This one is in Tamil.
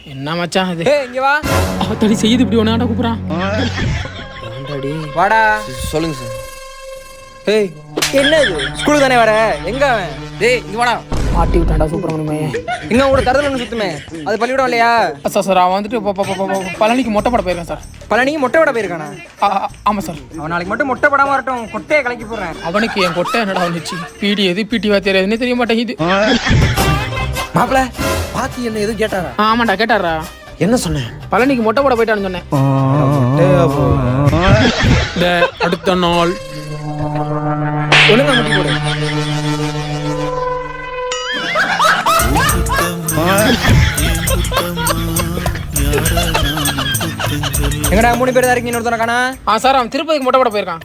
என்ன மச்சான் அது? ஏய் இங்க வா. அவத்தடி செய்யுது இப்படி ஒன்னாடா கூப்பிடுறான். வாடா. சொல்லுங்க சார். ஏய் என்ன இது? ஸ்கூலுக்கு தானே வர? எங்க அவன்? டேய் இங்க வாடா. மாட்டி விட்டான்டா சுப்பிரமணியமே. இங்க கூட தரதல சுத்துமே. அது பள்ளிக்கூடம் இல்லையா? சார் அவன் வந்துட்டு பழனிக்கு மொட்டை போட போயிருக்கான் சார். பழனிக்கு மொட்டை போட போயிருக்கானா? ஆமாம் சார். அவன் நாளைக்கு மட்டும் மொட்டை போடாம வரட்டும், கொட்டையை கலக்கி போடுறேன். அவனுக்கு என் கொட்டை என்னடா வந்துச்சு? பிடி எது பிடி வா தெரியாதுன்னு தெரிய மாட்டேங்குது. மாப்பிள்ள பாத்தி என்ன எதுவும் கேட்டாரா? ஆமாண்டா கேட்டாரா. என்ன சொன்னேன்? பழனிக்கு மொட்டை போட போயிட்டான்னு சொன்னேன். அடுத்த நாள் ஒழுங்கா முட்டி போடு. எங்கடா 3 பேர் தான் இருக்கீங்க? இன்னொருத்தன காணா? சார் அவன் திருப்பதிக்கு மொட்டை போட போயிருக்கான்.